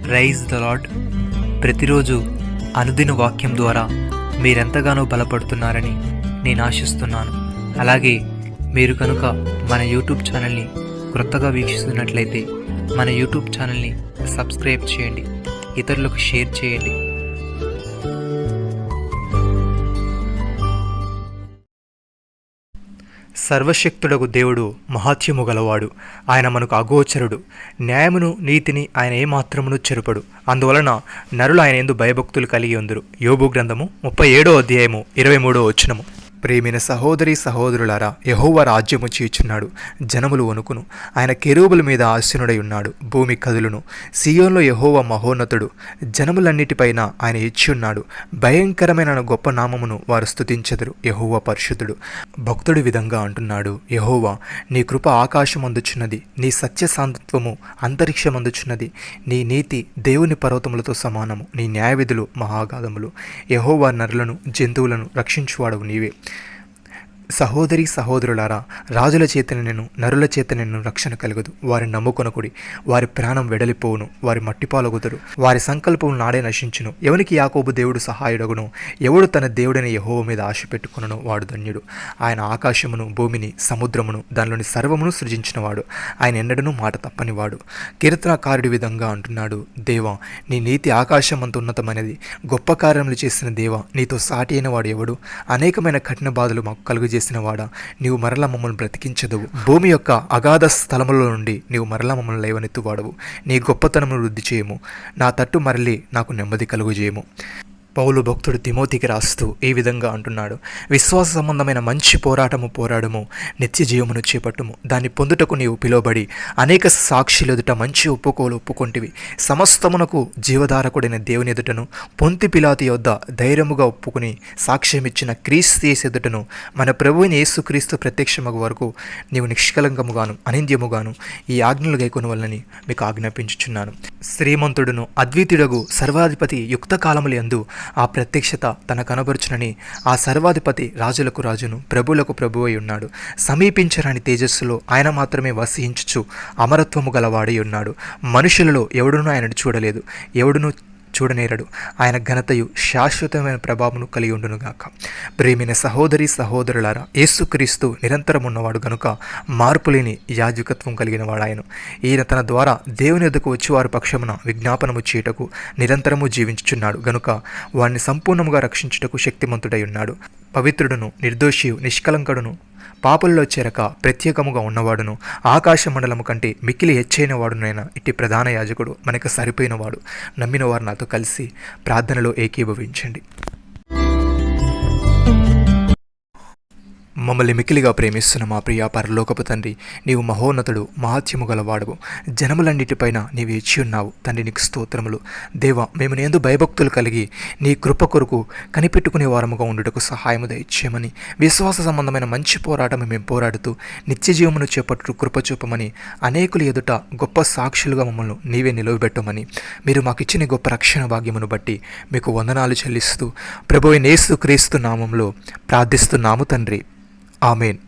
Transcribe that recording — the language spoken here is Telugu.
Praise the lord. ప్రతిరోజు అనుదిన వాక్యం ద్వారా మీరెంతగానో బలపడుతున్నారని నేను ఆశిస్తున్నాను. అలాగే మీరు కనుక మన యూట్యూబ్ ఛానల్ని క్రొత్తగా వీక్షిస్తున్నట్లయితే మన యూట్యూబ్ ఛానల్ని సబ్స్క్రైబ్ చేయండి, ఇతరులకు షేర్ చేయండి. సర్వశక్తుడగు దేవుడు మహాత్యము గలవాడు. ఆయన మనకు అగోచరుడు. న్యాయమును నీతిని ఆయన ఏమాత్రమును చెరుపడు. అందువలన నరులు ఆయన యందు భయభక్తులు కలిగి ఉందురు. యోబు గ్రంథము 37వ అధ్యాయము 23వ వచనము. ప్రేమైన సహోదరి సహోదరులారా, యెహోవా రాజ్యము చీచున్నాడు, జనములు వణుకును. ఆయన కెరూబుల మీద ఆసీనుడై ఉన్నాడు, భూమి కదులును. సియోన్లో యెహోవా మహోన్నతుడు, జనములన్నిటిపైన ఆయన ఇచ్చి ఉన్నాడు. భయంకరమైన గొప్ప నామమును వారు స్తుతించెదరు. యెహోవా పరిశుద్ధుడు. భక్తుడి విధంగా అంటున్నాడు, యెహోవా నీ కృప ఆకాశమందుచున్నది, నీ సత్యశాంతత్వము అంతరిక్షమందుచున్నది. నీ నీతి దేవుని పర్వతములతో సమానము, నీ న్యాయవిధులు మహాగాధములు. యెహోవా నరులను జంతువులను రక్షించువాడవు నీవే. సహోదరి సహోదరులారా, రాజుల చేత నేను నరుల చేత నేను రక్షణ కలుగదు. వారి నమ్ముకొనకుడి, వారి ప్రాణం వెడలిపోవును, వారి మట్టిపాలగుదురు, వారి సంకల్పం నాడే నశించును. ఎవనికి యాకోబు దేవుడు సహాయుడగును, ఎవడు తన దేవుడైన యెహోవా మీద ఆశ పెట్టుకునను వాడు ధన్యుడు. ఆయన ఆకాశమును భూమిని సముద్రమును దానిలోని సర్వమును సృజించినవాడు. ఆయన ఎన్నడూ మాట తప్పనివాడు. కీర్తనకారుడి విధంగా అంటున్నాడు, దేవా నీ నీతి ఆకాశమంత ఉన్నతమైనది. గొప్ప కార్యములు చేసిన దేవా, నీతో సాటి అయిన వాడు ఎవడు? అనేకమైన కఠిన బాధలు మాకు కలుగు చేసిన వాడా, నీవు మరల మమ్మల్ని బ్రతికించదవు. భూమి యొక్క అగాధ స్థలముల నుండి నీవు మరల మమ్మల్ని లేవనెత్తువాడవు. నీ గొప్పతనమును వృద్ధి చేయము, నా తట్టు మరలి నాకు నెమ్మది కలుగు చేయము. పౌలు భక్తుడు తిమోతికి రాస్తూ ఈ విధంగా అంటున్నాడు, విశ్వాస సంబంధమైన మంచి పోరాటము పోరాడము, నిత్య జీవమును చేపట్టుము. దాన్ని పొందుటకు నీవు పిలువబడి అనేక సాక్షులు ఎదుట మంచి ఒప్పుకోలు ఒప్పుకొంటివి. సమస్తమునకు జీవధారకుడైన దేవుని ఎదుటను పొంతి పిలాతు యొద్ద ధైర్యముగా ఒప్పుకుని సాక్ష్యమిచ్చిన క్రీస్తు యేసు ఎదుటను మన ప్రభువైన యేసుక్రీస్తు ప్రత్యక్షమగు వరకు నీవు నిష్కలంకముగాను అనింద్యముగాను ఈ ఆజ్ఞలు గైకొనవలనని మీకు ఆజ్ఞాపించుచున్నాను. శ్రీమంతుడును అద్వితీయుడగు సర్వాధిపతి యుక్త కాలములు యందు ఆ ప్రత్యక్షత తన కనబరుచునని ఆ సర్వాధిపతి రాజులకు రాజును ప్రభువులకు ప్రభువై ఉన్నాడు. సమీపించరాని తేజస్సులో ఆయన మాత్రమే వసించుచు అమరత్వము గలవాడై ఉన్నాడు. మనుషులలో ఎవడునూ ఆయనను చూడలేదు, ఎవడునూ చూడనేరడు. ఆయన ఘనతయు శాశ్వతమైన ప్రభావమును కలిగి ఉండునుగాక. ప్రేమైన సహోదరి సహోదరులారా, యేసుక్రీస్తు నిరంతరం ఉన్నవాడు గనుక మార్పులేని యాజకత్వం కలిగిన వాడాయను. ఈయన తన ద్వారా దేవుని యొద్దకు వచ్చేవారి పక్షమున విజ్ఞాపనము చేయుటకు నిరంతరము జీవించుచున్నాడు గనుక వారిని సంపూర్ణముగా రక్షించుటకు శక్తిమంతుడై ఉన్నాడు. పవిత్రుడును నిర్దోషియు నిష్కలంకుడును పాపల్లో చేరక ప్రత్యేకముగా ఉన్నవాడును ఆకాశ మండలము కంటే మిక్కిలి హెచ్చైన వాడునైనా ఇట్టి ప్రధాన యాజకుడు మనకు సరిపోయినవాడు. నమ్మిన వారు నాతో కలిసి ప్రార్థనలో ఏకీభవించండి. మమ్మల్ని మిక్కిలిగా ప్రేమిస్తున్న మా ప్రియ పరలోకపు తండ్రి, నీవు మహోన్నతుడు, మహాత్యము గలవాడవు. జనములన్నిటిపైన నీవు ఇచ్చి ఉన్నావు తండ్రి, నీకు స్తోత్రములు. దేవా, మేము నీ యందు భయభక్తులు కలిగి నీ కృప కొరకు కనిపెట్టుకునే వారముగా ఉండుటకు సహాయము దయచేయమని, విశ్వాస సంబంధమైన మంచి పోరాటము మేము పోరాడుతూ నిత్య జీవమును చేపట్టు కృప చూపమని, అనేకులు ఎదుట గొప్ప సాక్షులుగా మమ్మల్ని నీవే నిలవబెట్టమని, మీరు మాకు ఇచ్చిన గొప్ప రక్షణ భాగ్యమును బట్టి మీకు వందనాలు చెల్లిస్తూ ప్రభువైన యేసుక్రీస్తు నామములో ప్రార్థిస్తున్నాము తండ్రి. ఆమేన్.